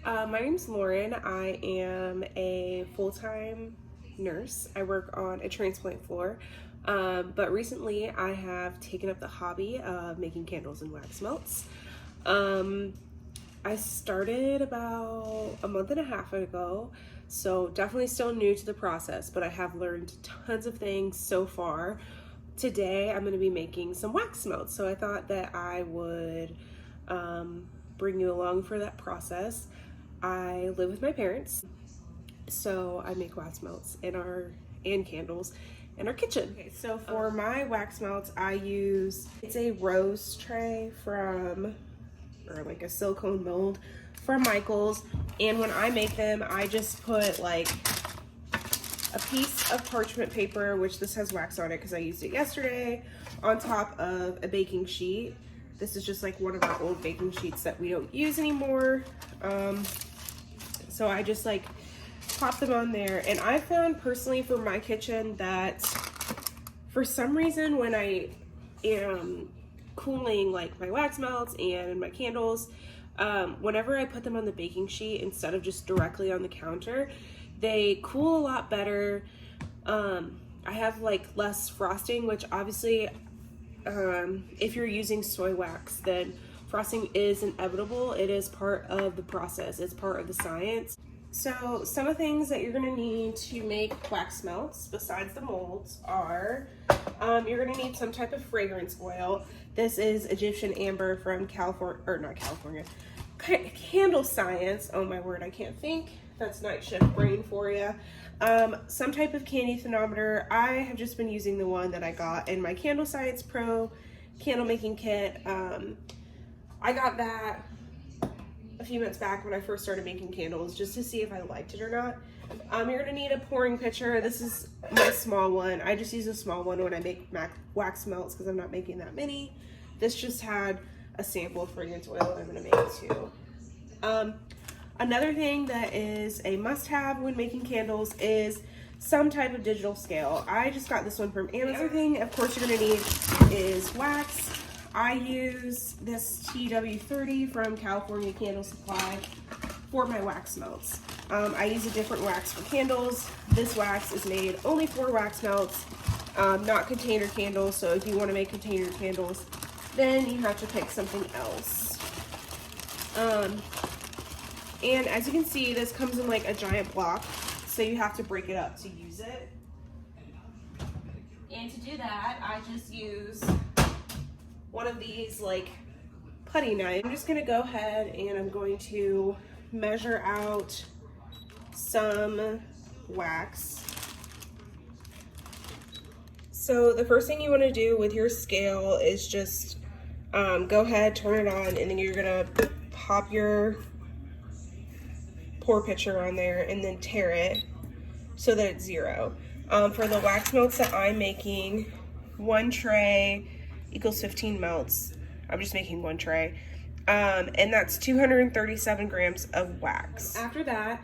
My name's Lauren. I am a full-time nurse. I work on a transplant floor, but recently I have taken up the hobby of making candles and wax melts. I started about a month and a half ago, so definitely still new to the process, but I have learned tons of things so far. Today I'm going to be making some wax melts, so I thought that I would bring you along for that process. I live with my parents, so I make wax melts and candles in our kitchen. Okay, so for my wax melts, it's a rose tray or like a silicone mold from Michael's, and when I make them, I just put like a piece of parchment paper, which this has wax on it because I used it yesterday, on top of a baking sheet. This is just like one of our old baking sheets that we don't use anymore. So I just like pop them on there. And I found personally for my kitchen that for some reason when I am cooling like my wax melts and my candles, whenever I put them on the baking sheet instead of just directly on the counter, they cool a lot better. I have like less frosting, which obviously if you're using soy wax, then frosting is inevitable. It is part of the process. It's part of the science. So some of the things that you're going to need to make wax melts besides the molds are you're going to need some type of fragrance oil. This is Egyptian amber from Candle Science. Oh my word, I can't think. That's night shift brain for you. Some type of candy thermometer. I have just been using the one that I got in my Candle Science Pro candle making kit. I got that a few months back when I first started making candles just to see if I liked it or not. You're gonna need a pouring pitcher. This is my small one. I just use a small one when I make wax melts because I'm not making that many. This just had a sample of fragrance oil that I'm gonna make too. Another thing that is a must-have when making candles is some type of digital scale. I just got this one from Amazon. The other thing, of course, you're gonna need is wax. I use this TW30 from California Candle Supply for my wax melts. I use a different wax for candles. This wax is made only for wax melts, not container candles. So if you want to make container candles, then you have to pick something else. And as you can see, this comes in like a giant block, so you have to break it up to use it. And to do that, I just use one of these like putty knives. I'm just gonna go ahead and I'm going to measure out some wax. So the first thing you want to do with your scale is just go ahead, turn it on, and then you're gonna pop your pour pitcher on there and then tare it so that it's 0. For the wax melts that I'm making, 1 tray equals 15 melts. I'm just making 1 tray. And that's 237 grams of wax. After that,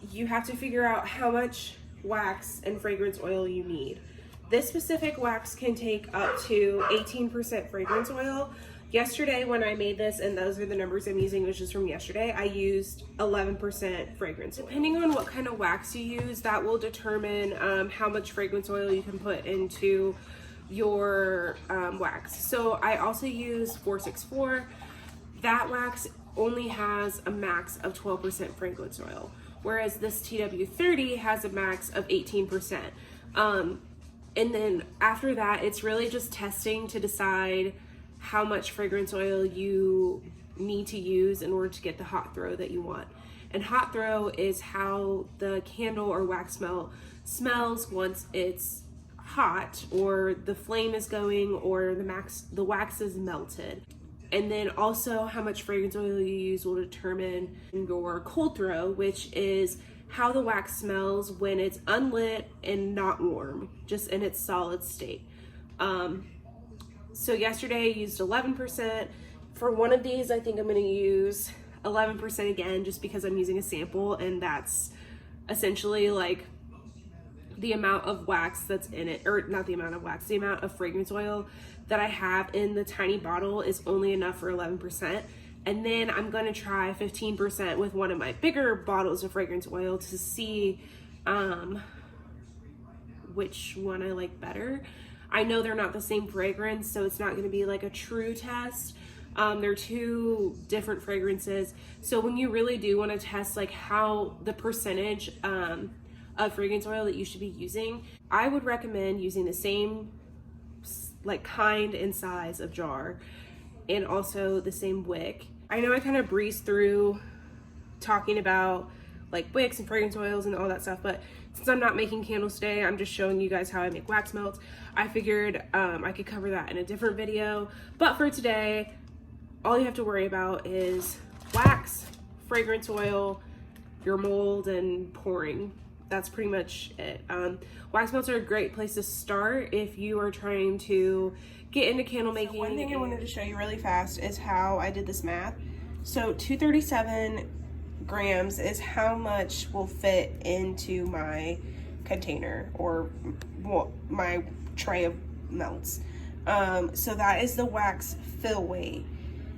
you have to figure out how much wax and fragrance oil you need. This specific wax can take up to 18% fragrance oil. Yesterday when I made this, and those are the numbers I'm using, which is from yesterday, I used 11% fragrance. Depending on what kind of wax you use, that will determine how much fragrance oil you can put into your wax. So I also use 464. That wax only has a max of 12% fragrance oil, whereas this TW30 has a max of 18%. And then after that, it's really just testing to decide how much fragrance oil you need to use in order to get the hot throw that you want. And hot throw is how the candle or wax melt smells once it's hot, or the flame is going, or the wax is melted. And then also how much fragrance oil you use will determine your cold throw, which is how the wax smells when it's unlit and not warm, just in its solid state. So yesterday I used 11%. For one of these, I think I'm gonna use 11% again, just because I'm using a sample, and that's essentially like the amount of wax that's in it, or not the amount of wax, the amount of fragrance oil that I have in the tiny bottle is only enough for 11%. And then I'm gonna try 15% with one of my bigger bottles of fragrance oil to see which one I like better. I know they're not the same fragrance, so it's not gonna be like a true test. They're two different fragrances. So when you really do wanna test like how the percentage of fragrance oil that you should be using, I would recommend using the same like kind and size of jar and also the same wick. I know I kind of breezed through talking about like wicks and fragrance oils and all that stuff, but since I'm not making candles today, I'm just showing you guys how I make wax melts. I figured I could cover that in a different video, but for today, all you have to worry about is wax, fragrance oil, your mold, and pouring. That's pretty much it. Wax melts are a great place to start if you are trying to get into candle making. So one thing I wanted to show you really fast is how I did this math. So 237 grams is how much will fit into my container or my tray of melts. So that is the wax fill weight.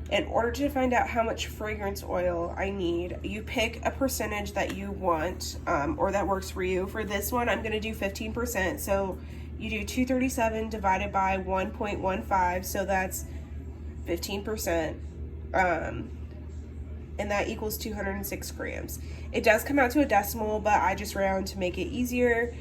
In order to find out how much fragrance oil I need, you pick a percentage that you want or that works for you. For this one, I'm gonna do 15%. So you do 237 divided by 1.15, so that's 15%. And that equals 206 grams. It does come out to a decimal, but I just round to make it easier.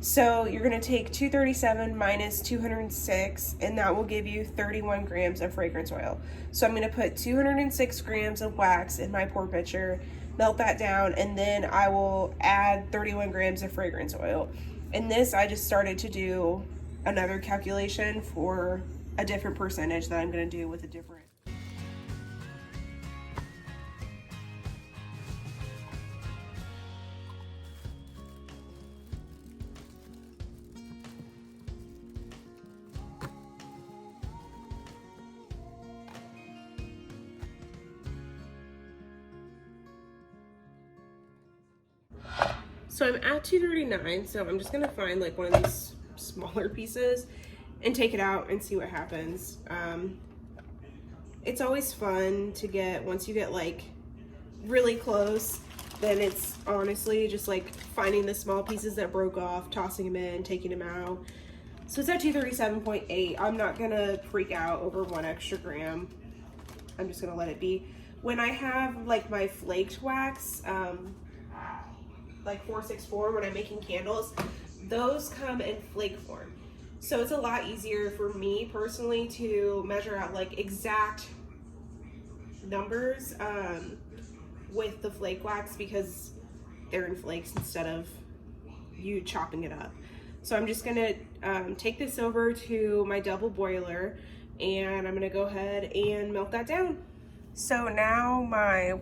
So you're gonna take 237 minus 206, and that will give you 31 grams of fragrance oil. So I'm gonna put 206 grams of wax in my pour pitcher, melt that down, and then I will add 31 grams of fragrance oil. In this, I just started to do another calculation for a different percentage that I'm gonna do with a different. So I'm at 239, so I'm just gonna find like one of these smaller pieces and take it out and see what happens. It's always fun to get, once you get like really close, then it's honestly just like finding the small pieces that broke off, tossing them in, taking them out. So it's at 237.8. I'm not gonna freak out over 1 extra gram. I'm just gonna let it be. When I have like my flaked wax, like 464 when I'm making candles, those come in flake form. So it's a lot easier for me personally to measure out like exact numbers with the flake wax because they're in flakes instead of you chopping it up. So I'm just gonna take this over to my double boiler and I'm gonna go ahead and melt that down. So now my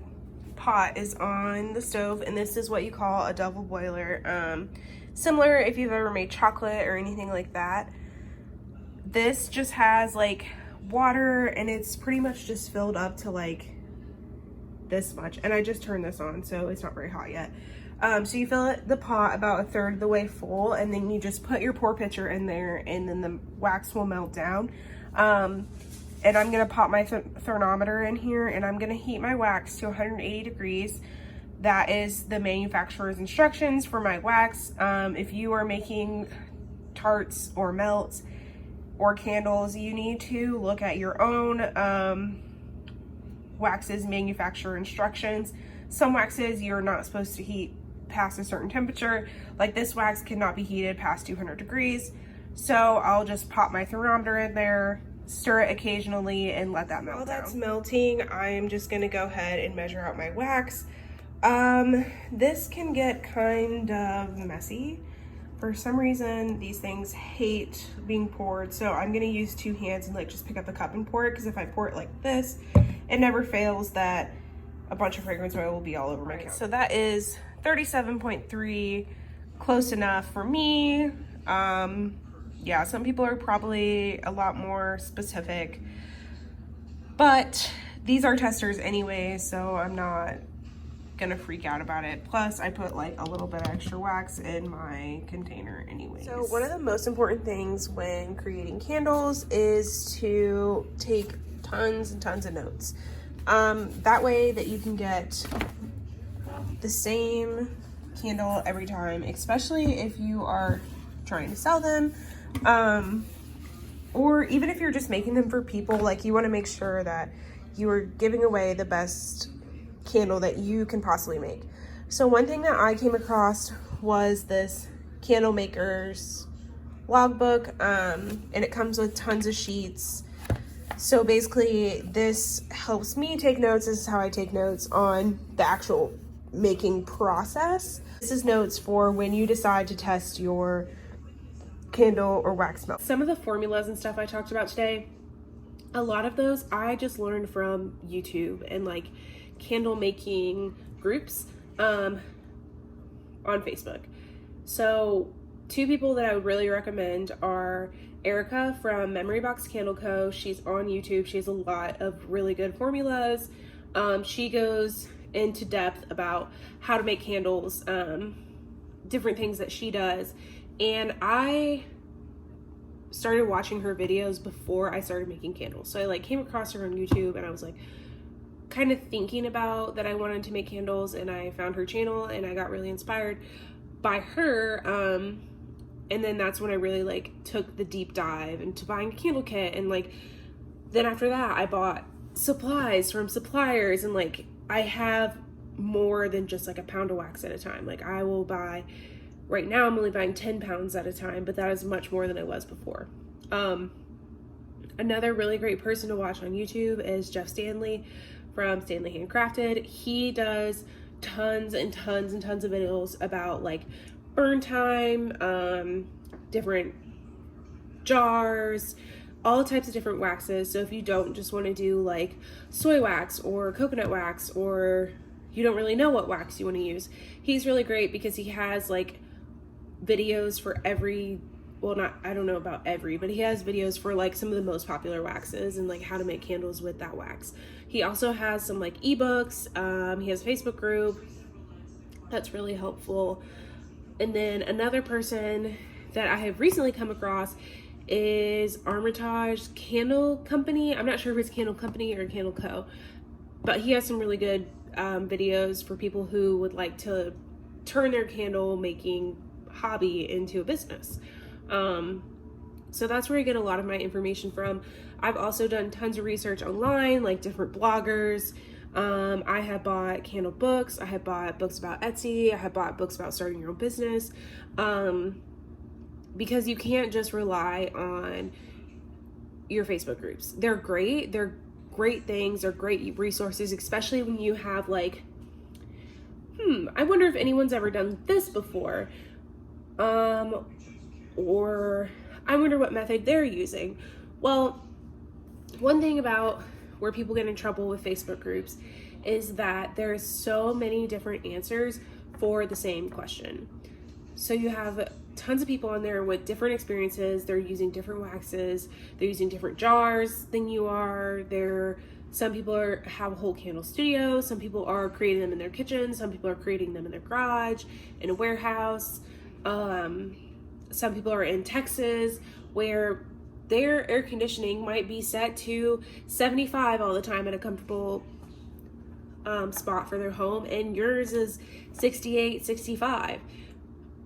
pot is on the stove, and this is what you call a double boiler. Similar if you've ever made chocolate or anything like that. This just has like water, and it's pretty much just filled up to like this much, and I just turned this on, so it's not very hot yet. So you fill the pot about 1/3 of the way full, and then you just put your pour pitcher in there, and then the wax will melt down. And I'm gonna pop my thermometer in here, and I'm gonna heat my wax to 180 degrees. That is the manufacturer's instructions for my wax. If you are making tarts or melts or candles, you need to look at your own wax's manufacturer instructions. Some waxes you're not supposed to heat past a certain temperature. Like this wax cannot be heated past 200 degrees. So I'll just pop my thermometer in there, stir it occasionally, and let that melt down. While that's melting, I am just gonna go ahead and measure out my wax. This can get kind of messy. For some reason, these things hate being poured, so I'm gonna use 2 hands and like just pick up a cup and pour it, because if I pour it like this, it never fails that a bunch of fragrance oil will be all over my counter. So that is 37.3, close enough for me. Yeah, some people are probably a lot more specific, but these are testers anyway, so I'm not gonna freak out about it. Plus, I put like a little bit of extra wax in my container anyways. So one of the most important things when creating candles is to take tons and tons of notes. That way that you can get the same candle every time, especially if you are trying to sell them, or even if you're just making them for people. Like, you want to make sure that you are giving away the best candle that you can possibly make. So one thing that I came across was this candle maker's logbook, and it comes with tons of sheets. So basically this helps me take notes. This is how I take notes on the actual making process. This is notes for when you decide to test your candle or wax melt. Some of the formulas and stuff I talked about today, a lot of those I just learned from YouTube and like candle making groups on Facebook. So two people that I would really recommend are Erica from Memory Box Candle Co. She's on YouTube. She has a lot of really good formulas. She goes into depth about how to make candles, different things that she does. And I started watching her videos before I started making candles. So I like came across her on YouTube and I was like kind of thinking about that I wanted to make candles, and I found her channel and I got really inspired by her. And then that's when I really like took the deep dive into buying a candle kit. And like, then after that, I bought supplies from suppliers, and like, I have more than just like a pound of wax at a time. Like, I will buy, right now I'm only buying 10 pounds at a time, but that is much more than I was before. Another really great person to watch on YouTube is Jeff Stanley from Stanley Handcrafted. He does tons and tons and tons of videos about like burn time, different jars, all types of different waxes. So if you don't just want to do like soy wax or coconut wax, or you don't really know what wax you want to use, he's really great because he has like videos for every, well, not, I don't know about every, but he has videos for like some of the most popular waxes and like how to make candles with that wax. He also has some like ebooks. He has a Facebook group that's really helpful. And then another person that I have recently come across is Armitage Candle Company. I'm not sure if it's Candle Company or Candle Co., but he has some really good videos for people who would like to turn their candle making hobby into a business. So that's where I get a lot of my information from. I've also done tons of research online, like different bloggers. I have bought candle books. I have bought books about Etsy. I have bought books about starting your own business. Because you can't just rely on your Facebook groups. They're great. They're great things. They're great resources, especially when you have like, I wonder if anyone's ever done this before. Or I wonder what method they're using. Well, one thing about where people get in trouble with Facebook groups is that there's so many different answers for the same question. So you have tons of people on there with different experiences. They're using different waxes. They're using different jars than you are. Some people have a whole candle studio. Some people are creating them in their kitchen. Some people are creating them in their garage, in a warehouse. Some people are in Texas where their air conditioning might be set to 75 all the time at a comfortable spot for their home, and yours is 68, 65.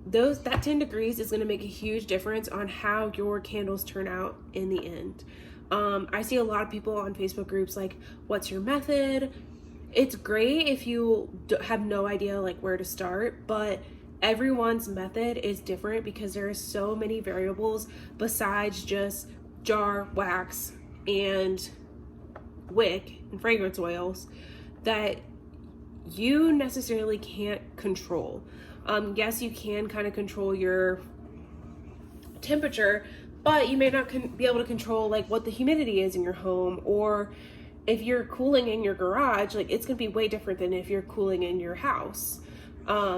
That 10 degrees is going to make a huge difference on how your candles turn out in the end. I see a lot of people on Facebook groups like, what's your method? It's great if you have no idea like where to start, but everyone's method is different because there are so many variables besides just jar, wax, and wick and fragrance oils that you necessarily can't control. Yes, you can kind of control your temperature, but you may not be able to control like what the humidity is in your home, or if you're cooling in your garage, like it's gonna be way different than if you're cooling in your house.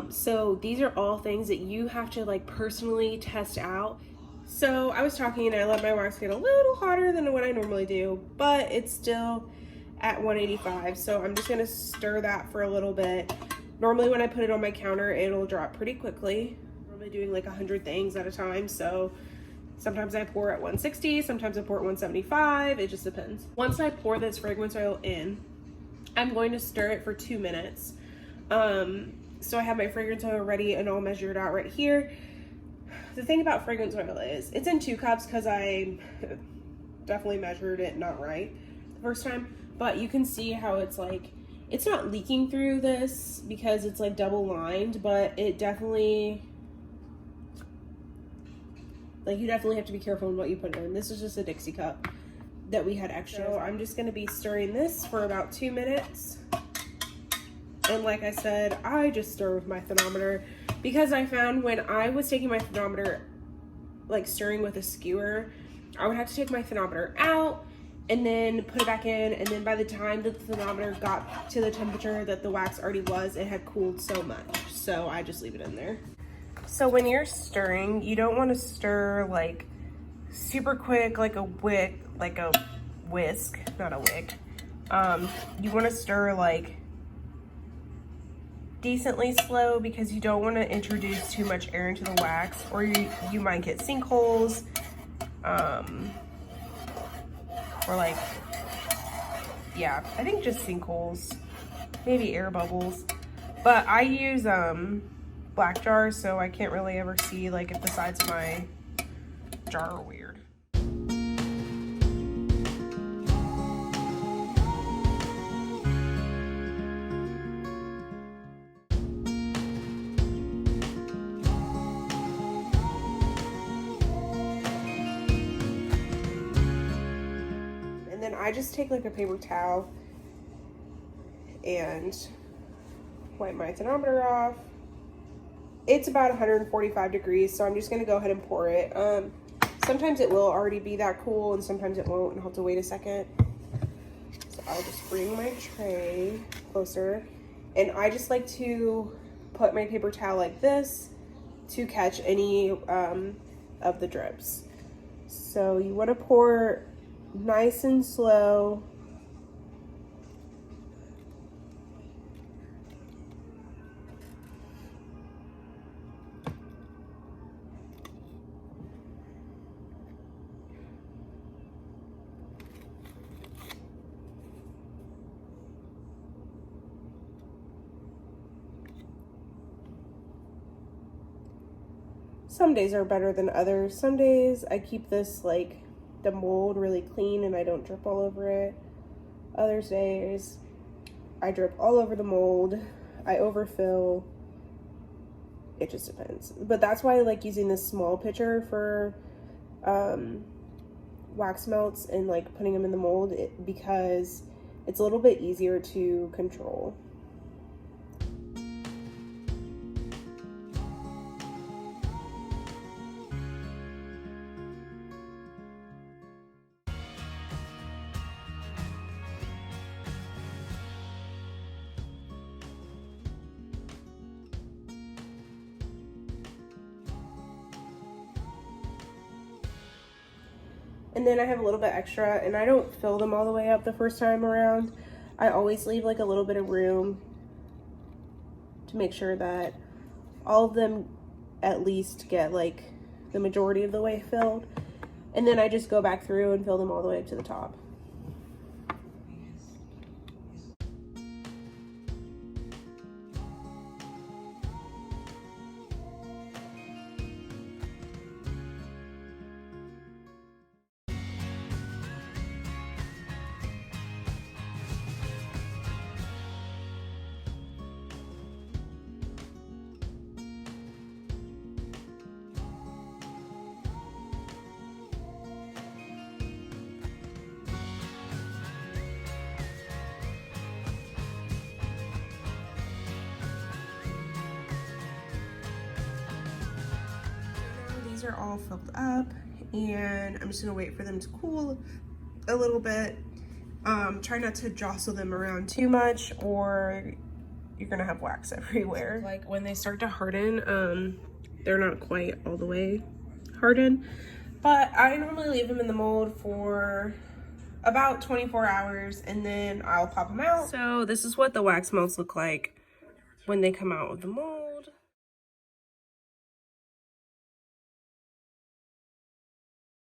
So these are all things that you have to like personally test out. So I was talking and I let my wax get a little hotter than what I normally do, but it's still at 185. So I'm just gonna stir that for a little bit. Normally when I put it on my counter, it'll drop pretty quickly. I'm normally doing like 100 things at a time. So sometimes I pour at 160, sometimes I pour at 175. It just depends. Once I pour this fragrance oil in, I'm going to stir it for 2 minutes. So I have my fragrance oil ready and all measured out right here. The thing about fragrance oil is it's in 2 cups because I definitely measured it not right the first time, but you can see how it's like, it's not leaking through this because it's like double lined, but it definitely, like, you definitely have to be careful in what you put in. This is just a Dixie cup that we had extra. So I'm just going to be stirring this for about 2 minutes. And like I said, I just stir with my thermometer because I found when I was taking my thermometer, like stirring with a skewer, I would have to take my thermometer out and then put it back in. And then by the time that the thermometer got to the temperature that the wax already was, it had cooled so much. So I just leave it in there. So when you're stirring, you don't want to stir like super quick, like a wick, like a whisk, not a wick. You want to stir like decently slow because you don't want to introduce too much air into the wax, or you might get sinkholes, or like, yeah, I think just sinkholes, maybe air bubbles. But I use black jars, so I can't really ever see like if the sides of my jar are weird. And then I just take like a paper towel and wipe my thermometer off. It's about 145 degrees, so I'm just gonna go ahead and pour it. Sometimes it will already be that cool and sometimes it won't, and I'll have to wait a second. So I'll just bring my tray closer, and I just like to put my paper towel like this to catch any of the drips. So you wanna pour nice and slow. Some days are better than others. Some days I keep this like the mold really clean and I don't drip all over it. Other days I drip all over the mold. I overfill. It just depends. But that's why I like using this small pitcher for wax melts and like putting them in the mold, because it's a little bit easier to control. And then I have a little bit extra, and I don't fill them all the way up the first time around. I always leave like a little bit of room to make sure that all of them at least get like the majority of the way filled. And then I just go back through and fill them all the way up to the top. These are all filled up, and I'm just gonna wait for them to cool a little bit. Try not to jostle them around too much, or you're gonna have wax everywhere. Like when they start to harden, they're not quite all the way hardened, but I normally leave them in the mold for about 24 hours and then I'll pop them out. So this is what the wax melts look like when they come out of the mold.